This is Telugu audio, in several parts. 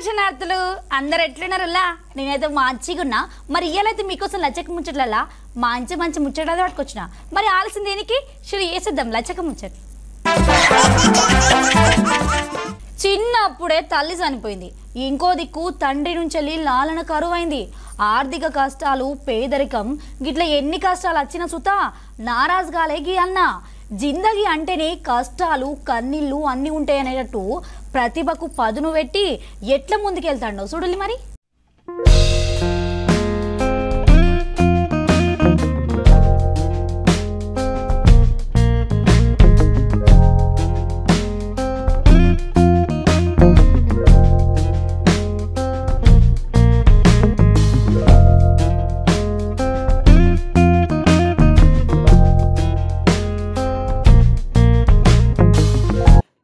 దర్శనార్థులు అందరు ఎట్లున్నారులా నేనైతే మంచిగున్నా మరి ఇయ్యాలైతే మీకోసం లచ్చక ముచ్చట్లలా మంచి మంచి ముచ్చట పట్టుకొచ్చిన మరి ఆలస్యం దేనికి షురు చేసేద్దాం లచ్చక ముచ్చట చిన్నప్పుడే తల్లి చనిపోయింది ఇంకో దిక్కు తండ్రి నుంచి లాలన కరువైంది ఆర్థిక కష్టాలు పేదరికం గిట్ల ఎన్ని కష్టాలు వచ్చినా సుతా నారాజు గాలేగి అన్న జిందగీ అంటేనే కష్టాలు కన్నీళ్ళు అన్నీ ఉంటాయనేటట్టు ప్రతిభకు పదును పెట్టి ఎట్లా ముందుకెళ్తాడో చూడాలి మరి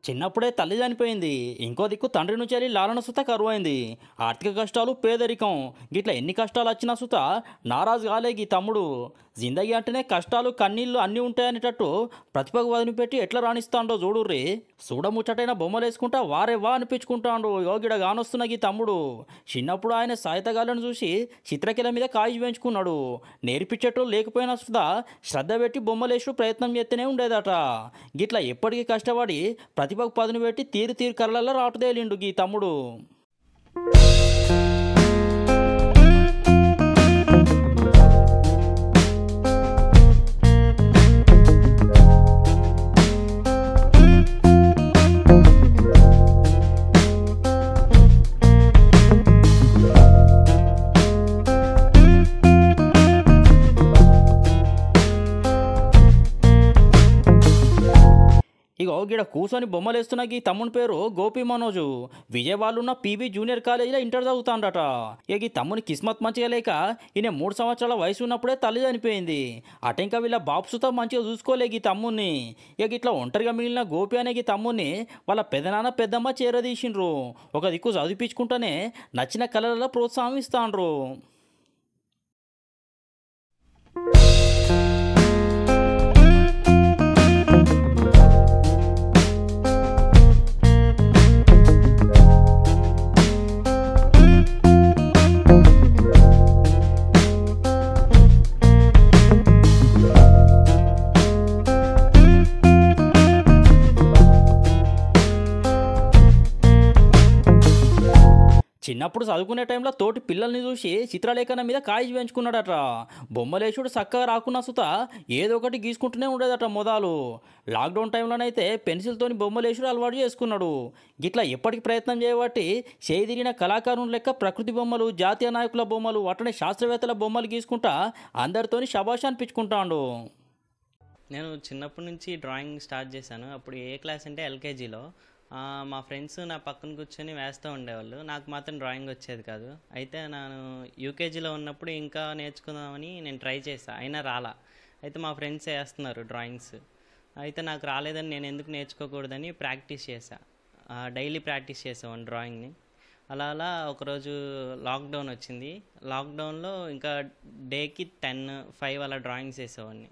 చిన్నప్పుడే తల్లి చనిపోయింది ఇంకో దిక్కు తండ్రి నుంచి వెళ్ళి లాలన సుత కరువైంది ఆర్థిక కష్టాలు పేదరికం గిట్లా ఎన్ని కష్టాలు వచ్చినా సుత నారాజు కాలేగి తమ్ముడు జిందగీ అంటేనే కష్టాలు కన్నీళ్ళు అన్నీ ఉంటాయనేటట్టు ప్రతిభకు వదిలిపెట్టి ఎట్లా రాణిస్తాడో చూడుర్రి చూడముచ్చటైన బొమ్మలు వేసుకుంటా వారే వా అనిపించుకుంటాడు యోగిడ గానొస్తున్న ఈ తమ్ముడు చిన్నప్పుడు ఆయన సాయితగాళ్ళను చూసి చిత్రకళ మీద కాయి పెంచుకున్నాడు నేర్పించేటో లేకపోయినా సుధా శ్రద్ధ పెట్టి బొమ్మలేసు ప్రయత్నం చేస్తూనే ఉండేదట గిట్లా ఎప్పటికీ కష్టపడి ప్రతిభకు పదును పెట్టి తీరు కర్రలలో రాటుదేలిండు ఈ తమ్ముడు ఇగో గిడ కూర్చొని బొమ్మలేస్తున్న ఈ తమ్ముని పేరు గోపి మనోజు విజయవాడలో ఉన్న పీబీ జూనియర్ కాలేజీలో ఇంటర్ చదువుతాడట ఇక ఈ తమ్ముని కిస్మత్ మంచిగా లేక ఈయన 3 సంవత్సరాల వయసు ఉన్నప్పుడే తల్లి చనిపోయింది అటెంక వీళ్ళ బాప్సుతో మంచిగా చూసుకోలేక ఈ తమ్ముని ఇక ఇట్లా ఒంటరిగా మిగిలిన గోపి అనే ఈ తమ్ముని వాళ్ళ పెదనాన్న పెద్దమ్మ చేరదీసిండ్రు ఒక దిక్కు చదివించుకుంటూనే నచ్చిన కళలలో ప్రోత్సాహం ఇస్తాండ్రు చిన్నప్పుడు చదువుకునే టైంలో తోటి పిల్లల్ని చూసి చిత్రలేఖనం మీద కాయి పెంచుకున్నాడట బొమ్మలేసుడు చక్కగా రాకున్నా సుత ఏదో ఒకటి గీసుకుంటూనే ఉండేదట మొదలు లాక్డౌన్ టైంలోనైతే పెన్సిల్తోని బొమ్మలేసుడు అలవాటు చేసుకున్నాడు గిట్లా ఎప్పటికి ప్రయత్నం చేయబట్టి చేదిరిగిన కళాకారుని లెక్క ప్రకృతి బొమ్మలు జాతీయ నాయకుల బొమ్మలు అట్లనే శాస్త్రవేత్తల బొమ్మలు గీసుకుంటా అందరితోని శభాష్ అనిపించుకుంటాడు నేను చిన్నప్పటి నుంచి డ్రాయింగ్ స్టార్ట్ చేశాను అప్పుడు ఏ క్లాస్ అంటే ఎల్కేజీలో మా ఫ్రెండ్స్ నా పక్కన కూర్చొని వేస్తూ ఉండేవాళ్ళు నాకు మాత్రం డ్రాయింగ్ వచ్చేది కాదు అయితే నేను యూకేజీలో ఉన్నప్పుడు ఇంకా నేర్చుకుందామని నేను ట్రై చేశాను అయినా రాలా అయితే మా ఫ్రెండ్స్ వేస్తున్నారు డ్రాయింగ్స్ అయితే నాకు రాలేదని నేను ఎందుకు నేర్చుకోకూడదని ప్రాక్టీస్ చేశాను డైలీ ప్రాక్టీస్ చేసాను డ్రాయింగ్ని అలా ఒకరోజు లాక్డౌన్ వచ్చింది లాక్డౌన్లో ఇంకా డేకి 5 అలా డ్రాయింగ్స్ వేసేవాడిని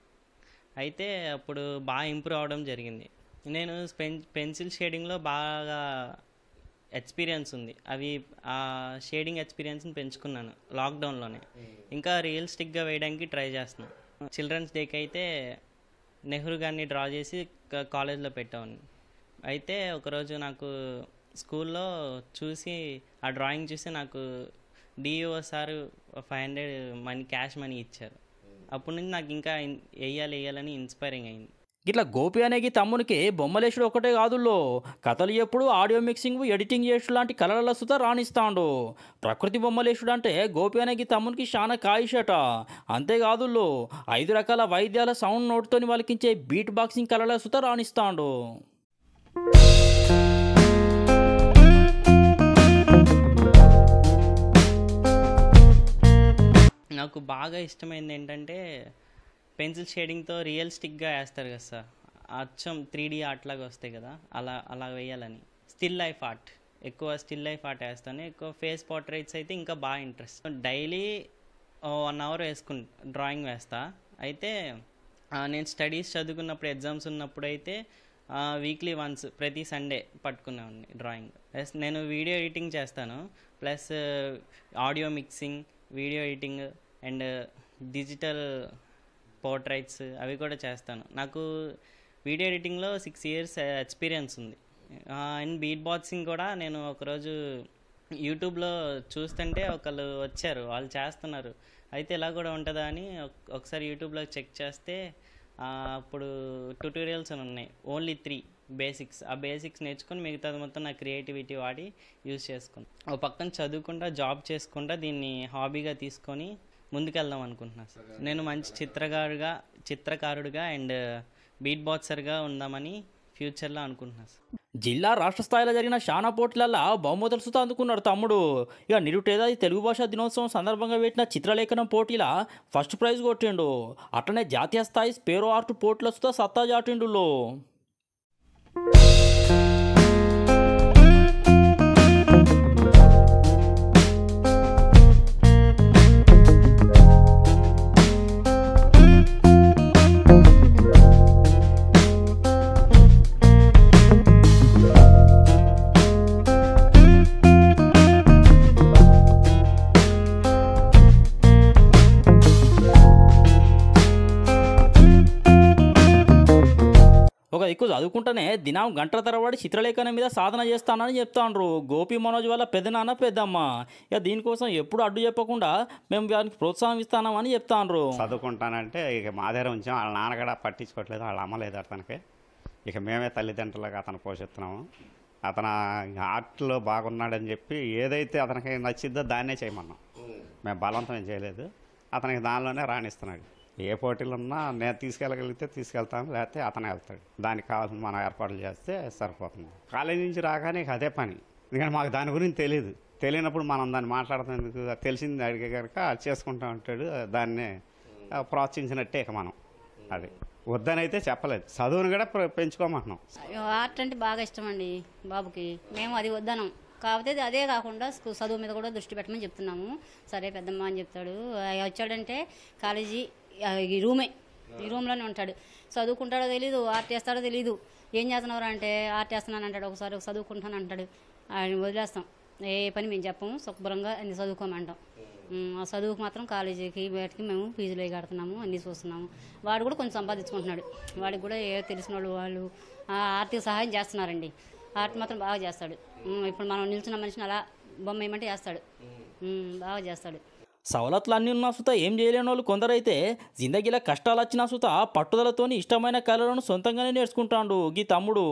అయితే అప్పుడు బాగా ఇంప్రూవ్ అవడం జరిగింది నేను పెన్సిల్ షేడింగ్లో బాగా ఎక్స్పీరియన్స్ ఉంది అవి ఆ షేడింగ్ ఎక్స్పీరియన్స్ని పెంచుకున్నాను లాక్డౌన్లోనే ఇంకా రియలిస్టిక్గా వేయడానికి ట్రై చేస్తున్నాను చిల్డ్రన్స్ డేకి అయితే నెహ్రూ గారిని డ్రా చేసి కాలేజ్లో పెట్టాను అయితే ఒకరోజు నాకు స్కూల్లో చూసి ఆ డ్రాయింగ్ చూసి నాకు డిఓ సార్ 500 క్యాష్ మనీ ఇచ్చారు అప్పటి నుంచి నాకు ఇంకా వేయాలని ఇన్స్పైరింగ్ అయింది ఇట్లా గోపి అనేకి తమ్మునికి బొమ్మలేసుడు ఒకటే కాదుల్లో కథలు ఎప్పుడు ఆడియో మిక్సింగ్ ఎడిటింగ్ చేసుడు లాంటి కళల సుత రాణిస్తాడు ప్రకృతి బొమ్మలేసుడు అంటే గోపి అనేకి తమ్మునికి చాలా కాయిషట అంతేకాదుల్లో 5 రకాల వైద్యాల సౌండ్ నోట్తోని వలికించే బీట్ బాక్సింగ్ కళల సుత రాణిస్తాడు నాకు బాగా ఇష్టమైంది ఏంటంటే పెన్సిల్ షేడింగ్తో రియలిస్టిక్గా వేస్తారు కదా సార్ అచ్చం 3D ఆర్ట్ లాగా వస్తాయి కదా అలా వేయాలని స్టిల్ లైఫ్ ఆర్ట్ ఎక్కువ స్టిల్ లైఫ్ ఆర్ట్ వేస్తాను ఎక్కువ ఫేస్ పోర్ట్రేట్స్ అయితే ఇంకా బాగా ఇంట్రెస్ట్ డైలీ 1 అవర్ డ్రాయింగ్ వేస్తా అయితే నేను స్టడీస్ చదువుకున్నప్పుడు ఎగ్జామ్స్ ఉన్నప్పుడు అయితే వీక్లీ వన్స్ ప్రతి సండే పట్టుకునేవాడిని డ్రాయింగ్. ప్లస్ నేను వీడియో ఎడిటింగ్ చేస్తాను, plus audio mixing, video editing and digital portraits అవి కూడా చేస్తాను. నాకు వీడియో ఎడిటింగ్లో 6 years ఎక్స్పీరియన్స్ ఉంది. అండ్ బీట్ బాక్సింగ్ కూడా నేను ఒకరోజు యూట్యూబ్లో చూస్తుంటే ఒకళ్ళు వచ్చారు, వాళ్ళు చేస్తున్నారు, అయితే ఇలా కూడా ఉంటుందా అని ఒకసారి యూట్యూబ్లో చెక్ చేస్తే అప్పుడు ట్యూటోరియల్స్ అని ఉన్నాయి, ఓన్లీ 3 బేసిక్స్. ఆ బేసిక్స్ నేర్చుకొని మిగతాది మొత్తం నా క్రియేటివిటీ వాడి యూజ్ చేసుకుని ఒక పక్కన చదువుకుంటా జాబ్ చేసుకుంటా దీన్ని హాబీగా తీసుకొని ముందుకెళ్దాం అనుకుంటున్నాను సార్. నేను మంచి చిత్రకారుడిగా అండ్ బీట్ బాక్సర్గా ఉందామని ఫ్యూచర్లో అనుకుంటున్నాను సార్. జిల్లా రాష్ట్ర స్థాయిలో జరిగిన శానా పోటీలల్లో బహుమతులు సుతా అందుకున్నాడు తమ్ముడు. ఇక నిరుటేదాది తెలుగు భాషా దినోత్సవం సందర్భంగా పెట్టిన చిత్రలేఖనం పోటీల ఫస్ట్ ప్రైజ్ కొట్టిండు. అట్లనే జాతీయ స్థాయి స్పేరో ఆర్ట్ పోటీల సుతా సత్తా చాటిండులో. ఒక దిక్కు చదువుకుంటేనే దినం గంటల తరబడి చిత్రలేఖనం మీద సాధన చేస్తానని చెప్తాండ్రు గోపి మనోజ్ వాళ్ళ పెద్దనాన్న పెద్దమ్మ. ఇక దీనికోసం ఎప్పుడు అడ్డు చెప్పకుండా మేము దానికి ప్రోత్సాహం ఇస్తామని చెప్తాండ్రు. చదువుకుంటానంటే ఇక మా దగ్గర ఉంచాం, వాళ్ళ నాన్న కూడా పట్టించుకోవట్లేదు, వాళ్ళ అమ్మ లేదు అతనికి. ఇక మేమే తల్లిదండ్రులుగా అతను పోషిస్తున్నాము. అతను ఆర్ట్లో బాగున్నాడని చెప్పి ఏదైతే అతనికి నచ్చిద్దో దాన్నే చేయమన్నాం, మేము బలవంతం ఏం చేయలేదు. అతనికి దానిలోనే రాణిస్తున్నాడు. ఏ పోటీలు ఉన్నా నేను తీసుకెళ్ళగలిగితే తీసుకెళ్తాను, లేకపోతే అతనే వెళ్తాడు. దానికి కావాల్సిన మనం ఏర్పాట్లు చేస్తే సరిపోతుంది. కాలేజీ నుంచి రాగానే ఇక అదే పని, ఎందుకంటే మాకు దాని గురించి తెలియనప్పుడు మనం దాన్ని మాట్లాడుతున్నందుకు తెలిసింది అడిగే కనుక చేసుకుంటూ ఉంటాడు. దాన్ని ప్రోత్సహించినట్టే ఇక మనం అది వద్దని అయితే చెప్పలేదు. చదువును కూడా పెంచుకోమంటున్నాం. ఆర్ట్ అంటే బాగా ఇష్టం అండి బాబుకి, మేము అది వద్దనం. కాకపోతే అదే కాకుండా చదువు మీద కూడా దృష్టి పెట్టమని చెప్తున్నాము. సరే పెద్దమ్మ అని చెప్తాడు. వచ్చాడంటే కాలేజీ ఈ రూమ్లోనే ఉంటాడు, చదువుకుంటాడో తెలీదు, ఆర్ట్ చేస్తాడో తెలీదు. ఏం చేస్తున్నావు అంటే ఆర్ట్ చేస్తున్నాను అంటాడు, ఒకసారి చదువుకుంటాను అంటాడు. ఆయన వదిలేస్తాం, ఏ పని మేము చెప్పము, శుభ్రంగా అన్ని చదువుకోమంటాం. ఆ చదువుకు మాత్రం కాలేజీకి బయటికి మేము ఫీజులు కడుతున్నాము, అన్నీ చూస్తున్నాము. వాడు కూడా కొంచెం సంపాదించుకుంటున్నాడు, వాడికి కూడా ఏ తెలిసిన వాళ్ళు ఆర్థిక సహాయం చేస్తున్నారండి. ఆర్ట్ మాత్రం బాగా చేస్తాడు. ఇప్పుడు మనం నిల్చున్న మనిషిని అలా బొమ్మ ఏమంటే చేస్తాడు, బాగా చేస్తాడు. సవలతులు అన్నీ ఉన్నా సుత ఏం చేయలేని వాళ్ళు కొందరైతే జిందగీలో కష్టాలు వచ్చినా సుత పట్టుదలతోని ఇష్టమైన కళలను సొంతంగానే నేర్చుకుంటాడు గీ తమ్ముడు.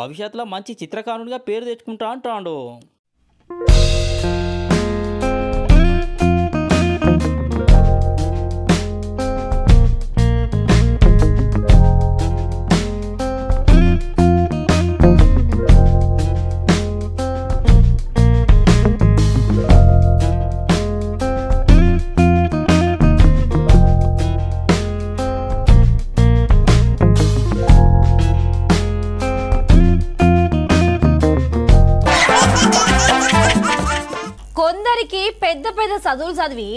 భవిష్యత్తులో మంచి చిత్రకారునిగా పేరు తెచ్చుకుంటా అంటాడు. కొందరికి పెద్ద పెద్ద చదువులు చదివి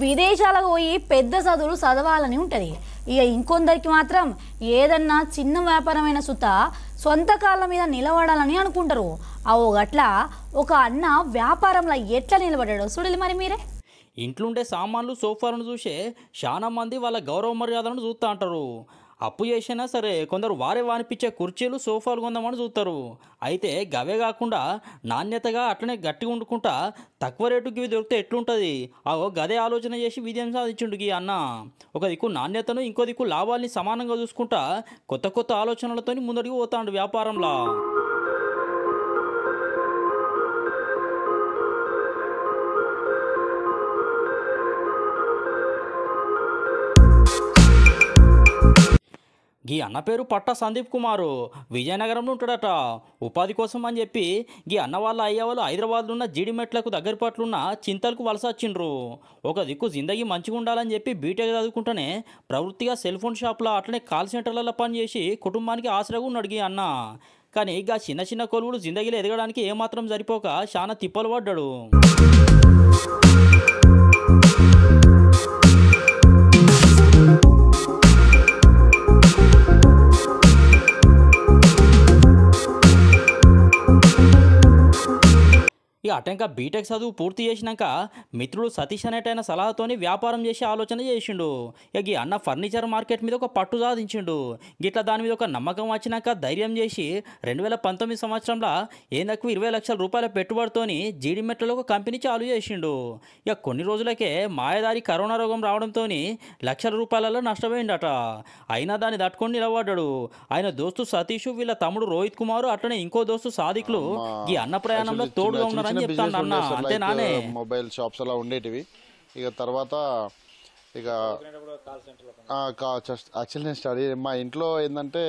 విదేశాలకు పోయి పెద్ద చదువులు చదవాలని ఉంటుంది. ఇక ఇంకొందరికి మాత్రం ఏదన్నా చిన్న వ్యాపారమైన సుత సొంత కాళ్ళ మీద నిలబడాలని అనుకుంటారు. గట్ల ఒక అన్న వ్యాపారంలో ఎట్లా నిలబడ్డాడో చూడాలి మరి మీరే. ఇంట్లుండే సామాన్లు సోఫాలను చూసే చాలా మంది వాళ్ళ గౌరవ మర్యాదలను చూస్తూ అంటారు. అప్పు చేసినా సరే కొందరు వారే వానిపించే కుర్చీలు సోఫాలు కొందామని చూస్తారు. అయితే గవే కాకుండా నాణ్యతగా అట్లనే గట్టిగా వండుకుంటా తక్కువ రేటుకి ఇవి దొరికితే ఎట్లుంటుంది, గదే ఆలోచన చేసి విజయం సాధించుండు ఈ అన్న. ఒక దిక్కు నాణ్యతను, ఇంకో దిక్కు లాభాల్ని సమానంగా చూసుకుంటా కొత్త కొత్త ఆలోచనలతో ముందడికి పోతాడు వ్యాపారంలో. గీ అన్న పేరు పట్ట సందీప్ కుమారు, విజయనగరంలో ఉంటాడట. ఉపాధి కోసం అని చెప్పి గీ అన్న వాళ్ళ అయ్యవాళ్ళు హైదరాబాద్లో ఉన్న జీడిమెట్లకు దగ్గర పట్లున్న చింతలకు వలస వచ్చిండ్రు. ఒక దిక్కు జిందగీ మంచిగా ఉండాలని చెప్పి బీటెక్ చదువుకుంటూనే ప్రవృత్తిగా సెల్ ఫోన్ షాప్లో అట్లనే కాల్ సెంటర్లలో పనిచేసి కుటుంబానికి ఆసరాగా ఉన్నాడు గీ అన్న. కానీ ఇక చిన్న చిన్న కొలువులు జిందగీలో ఎదగడానికి ఏమాత్రం సరిపోక చాలా తిప్పలు పడ్డాడు. ఇక అటెంక బీటెక్ చదువు పూర్తి చేసినాక మిత్రుడు సతీష్ అనేటైన సలహాతోని వ్యాపారం చేసే ఆలోచన చేసిండు. ఇక ఈ అన్న ఫర్నిచర్ మార్కెట్ మీద ఒక పట్టు సాధించిండు. గిట్లా దాని మీద ఒక నమ్మకం వచ్చినాక ధైర్యం చేసి 2019 సంవత్సరంలో ఏదకు 20 లక్షల రూపాయల పెట్టుబడితోని జీడిమెట్లలో ఒక కంపెనీ చాలు చేసిండు. ఇక కొన్ని రోజులకే మాయదారి కరోనా రోగం రావడంతో లక్షల రూపాయలలో నష్టపోయిందట. అయినా దాన్ని తట్టుకొని నిలబడ్డాడు. ఆయన దోస్తు సతీష్, వీళ్ళ తమ్ముడు రోహిత్ కుమార్, అట్లనే ఇంకో దోస్తు సాదిక్లు ఈ అన్న ప్రయాణంలో తోడుగా ఉన్నారని చెప్తాను అన్న. అంతే నానే మొబైల్ షాప్స్ అలా ఉండేటివి. ఇక తర్వాత ఇక యాక్చువల్లీ నేను స్టడీ మా ఇంట్లో ఏంటంటే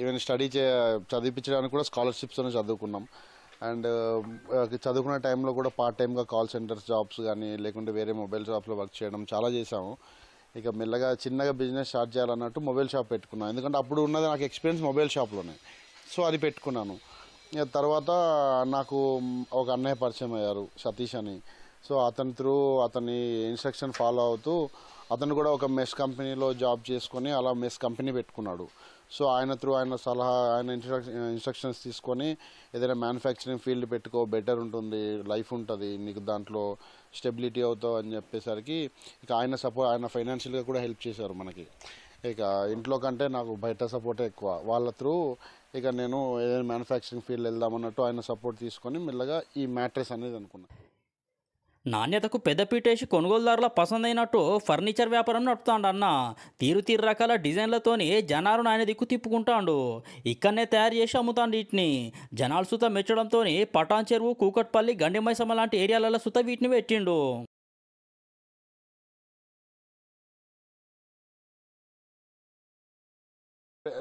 ఈవెన్ చదివించడానికి కూడా స్కాలర్షిప్స్ చదువుకున్నాం. అండ్ చదువుకునే టైంలో కూడా పార్ట్ టైమ్గా కాల్ సెంటర్స్ జాబ్స్ కానీ లేకుంటే వేరే మొబైల్ షాప్లో వర్క్ చేయడం చాలా చేసాము. ఇక మెల్లగా చిన్నగా బిజినెస్ స్టార్ట్ చేయాలన్నట్టు మొబైల్ షాప్ పెట్టుకున్నాను. ఎందుకంటే అప్పుడు ఉన్నది నాకు ఎక్స్పీరియన్స్ మొబైల్ షాప్లోనే. సో అది పెట్టుకున్నాను. ఇక తర్వాత నాకు ఒక అన్నయ్య పరిచయం అయ్యారు, సతీష్ అని. సో అతని త్రూ అతని ఇన్స్ట్రక్షన్ ఫాలో అవుతూ అతను కూడా ఒక మెస్ కంపెనీలో జాబ్ చేసుకొని అలా మెస్ కంపెనీ పెట్టుకున్నాడు. సో ఆయన త్రూ ఆయన సలహా, ఆయన ఇన్స్ట్రక్షన్స్ తీసుకొని ఏదైనా మ్యానుఫ్యాక్చరింగ్ ఫీల్డ్ పెట్టుకో, బెటర్ ఉంటుంది, లైఫ్ ఉంటుంది, నీకు దాంట్లో స్టెబిలిటీ అవుతావు అని చెప్పేసరికి ఇక ఆయన ఫైనాన్షియల్గా కూడా హెల్ప్ చేశారు మనకి. ఇక ఇంట్లో కంటే నాకు బయట సపోర్టే ఎక్కువ. వాళ్ళ త్రూ ఇక నేను ఏదైనా మ్యానుఫ్యాక్చరింగ్ ఫీల్డ్ వెళ్దామన్నట్టు ఆయన సపోర్ట్ తీసుకొని మెల్లగా ఈ మ్యాట్రెస్ అనేది అనుకున్నాను. నాణ్యతకు పెద్దపీటేసి కొనుగోలుదారుల పసందైనట్టు ఫర్నిచర్ వ్యాపారం నడుపుతాడు అన్న. తీరు రకాల డిజైన్లతోని జనాలను ఆయన దిక్కు తిప్పుకుంటాడు. ఇక్కడనే తయారు చేసి అమ్ముతాడు వీటిని. జనాలు సుత మెచ్చడంతో పటాన్ చెరువు, కూకట్పల్లి, గండిమైసమ్మ లాంటి ఏరియాలలో సుత వీటిని పెట్టిండు.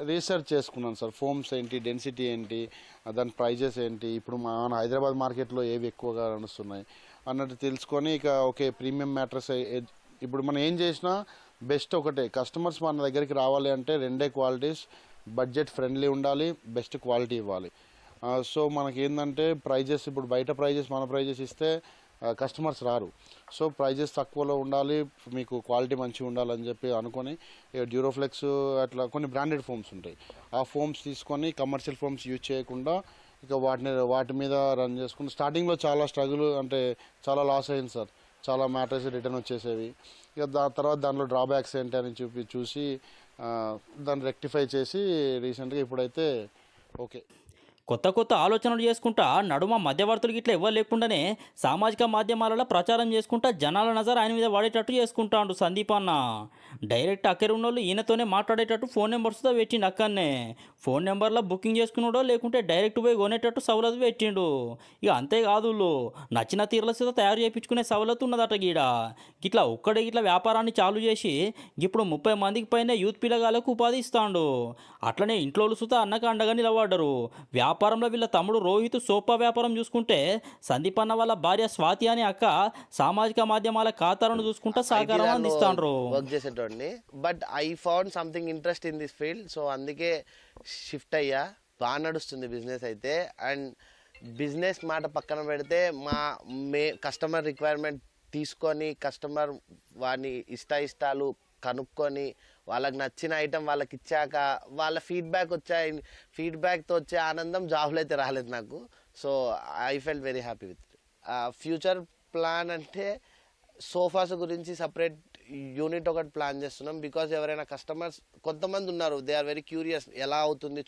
రీసెర్చ్ చేసుకున్నాను సార్. ఫోమ్స్ ఏంటి, డెన్సిటీ ఏంటి, దాని ప్రైజెస్ ఏంటి, ఇప్పుడు మన హైదరాబాద్ మార్కెట్లో ఏవి ఎక్కువగా నడుస్తున్నాయి అన్నట్టు తెలుసుకొని ఇక ఓకే ప్రీమియం మ్యాట్రెస్ ఇప్పుడు మనం ఏం చేసినా బెస్ట్ ఒకటే. కస్టమర్స్ మన దగ్గరికి రావాలి అంటే రెండే క్వాలిటీస్, బడ్జెట్ ఫ్రెండ్లీ ఉండాలి, బెస్ట్ క్వాలిటీ ఇవ్వాలి. సో మనకి ఏంటంటే ప్రైజెస్, ఇప్పుడు బయట ప్రైజెస్ మన ప్రైజెస్ ఇస్తే కస్టమర్స్ రారు. సో ప్రైజెస్ తక్కువలో ఉండాలి, మీకు క్వాలిటీ మంచిగా ఉండాలని చెప్పి అనుకొని డ్యూరోఫ్లెక్స్ అట్లా కొన్ని బ్రాండెడ్ ఫోమ్స్ ఉంటాయి. ఆ ఫోమ్స్ తీసుకొని కమర్షియల్ ఫోమ్స్ యూజ్ చేయకుండా ఇక వాటి మీద రన్ చేసుకుని స్టార్టింగ్లో చాలా స్ట్రగుల్, అంటే చాలా లాస్ అయింది సార్. చాలా మ్యాటర్స్ రిటర్న్ వచ్చేసేవి. ఇక తర్వాత దానిలో డ్రాబ్యాక్స్ ఏంటి అని చూసి దాన్ని రెక్టిఫై చేసి రీసెంట్గా ఇప్పుడైతే ఓకే. కొత్త ఆలోచనలు చేసుకుంటా నడుమ మధ్యవర్తులు ఇట్లా ఎవరు లేకుండానే సామాజిక మాధ్యమాలలో ప్రచారం చేసుకుంటా జనాల నజర్ ఆయన మీద వాడేటట్టు చేసుకుంటాడు సందీప్ అన్న. డైరెక్ట్ అక్కడే ఉన్నోళ్ళు ఈయనతోనే మాట్లాడేటట్టు ఫోన్ నెంబర్స్తో పెట్టిండు. అక్కడనే ఫోన్ నెంబర్లో బుకింగ్ చేసుకున్నాడో లేకుంటే డైరెక్ట్ పోయి కొనేటట్టు సవలతు పెట్టిండు. ఇక అంతేకాదు, నచ్చిన తీర్ల సీత తయారు చేయించుకునే సవలతు ఉన్నదట గీడ. ఇట్లా ఒక్కడే ఇట్లా వ్యాపారాన్ని చాలు చేసి ఇప్పుడు 30 మందికి పైన యూత్ పిల్లగాలకు ఉపాధి ఇస్తాడు. అట్లనే ఇంట్లో సుత అన్నకు అండగా నిలబడ్డారు. వ్యాపారంలో వీళ్ళ తమ్ముడు రోహిత్ సోఫా వ్యాపారం చూసుకుంటే సందీప్ అన్న వాళ్ళ భార్య స్వాతి అని అక్క సామాజిక మాధ్యమాల ఖాతాలను చూసుకుంటా సహకారం అందిస్తాండ్రు. వర్క్ చేసేటోడిని, but I found something interest in this field. So అందుకే షిఫ్ట్ అయ్యా. బాగా నడుస్తుంది బిజినెస్ అయితే. అండ్ బిజినెస్ మాట పక్కన పెడితే కస్టమర్ రిక్వైర్మెంట్ తీసుకొని కస్టమర్ వాని ఇష్టాలు కనుక్కొని వాళ్ళకి నచ్చిన ఐటెం వాళ్ళకి ఇచ్చాక వాళ్ళ ఫీడ్బ్యాక్తో వచ్చే ఆనందం జాబ్లో అయితే రాలేదు నాకు. So I felt very happy with it. Future plan అంటే సోఫాస్ గురించి సపరేట్ యూనిట్ ఒకటి ప్లాన్ చేస్తున్నాం. బికాజ్ ఎవరైనా కస్టమర్స్ కొంతమంది ఉన్నారు, దే ఆర్ వెరీ క్యూరియస్, ఎలా అవుతుంది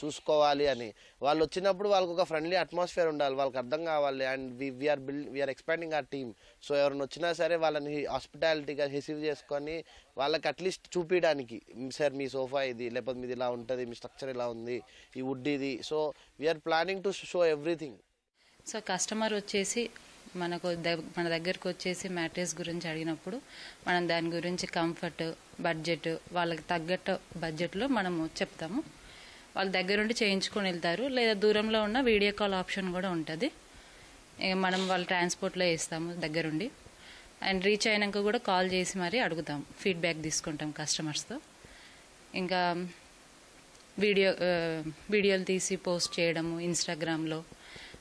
చూసుకోవాలి అని. వాళ్ళు వచ్చినప్పుడు వాళ్ళకి ఒక ఫ్రెండ్లీ అట్మాస్ఫియర్ ఉండాలి, వాళ్ళకి అర్థం కావాలి. And we are expanding our team. So ఎవరైనా వచ్చినా సరే వాళ్ళని హాస్పిటాలిటీగా రిసీవ్ చేసుకొని వాళ్ళకి అట్లీస్ట్ చూపించడానికి, సార్ మీ సోఫా ఇది, లేకపోతే మీది ఇలా ఉంటుంది, మీ స్ట్రక్చర్ ఇలా ఉంది, ఈ వుడ్ ఇది. So we are planning to show everything. So customer వచ్చేసి మన దగ్గరకు వచ్చేసి మ్యాట్రెస్ గురించి అడిగినప్పుడు మనం దాని గురించి కంఫర్ట్, బడ్జెట్, వాళ్ళకి తగ్గట్టు బడ్జెట్లో మనము చెప్తాము. వాళ్ళ దగ్గరుండి చేయించుకొని వెళ్తారు. లేదా దూరంలో ఉన్న వీడియో కాల్ ఆప్షన్ కూడా ఉంటుంది. మనం వాళ్ళ ట్రాన్స్పోర్ట్లో వేస్తాము దగ్గరుండి. అండ్ రీచ్ అయినాక కూడా కాల్ చేసి మరీ అడుగుతాం, ఫీడ్బ్యాక్ తీసుకుంటాం కస్టమర్స్తో. ఇంకా వీడియోలు తీసి పోస్ట్ చేయడము ఇన్స్టాగ్రామ్లో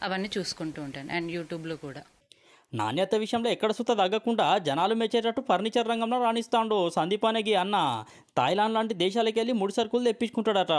అవన్నీ చూసుకుంటూ ఉంటాను. అండ్ యూట్యూబ్లో కూడా. నాణ్యత విషయంలో ఎక్కడ సుత తగ్గకుండా జనాలు మెచ్చేటట్టు ఫర్నిచర్ రంగంలో రాణిస్తాడు సందీప్ అనేగి అన్న. థాయిలాండ్ లాంటి దేశాలకు వెళ్ళి ముడి సరుకులు తెప్పించుకుంటాడట.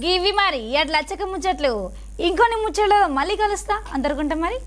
గివి మరి అట్లా లచ్చక ముచ్చట్లు ఇంకొన్ని ముచ్చట్లు మళ్ళీ కలుస్తా అందరుకుంటా మరి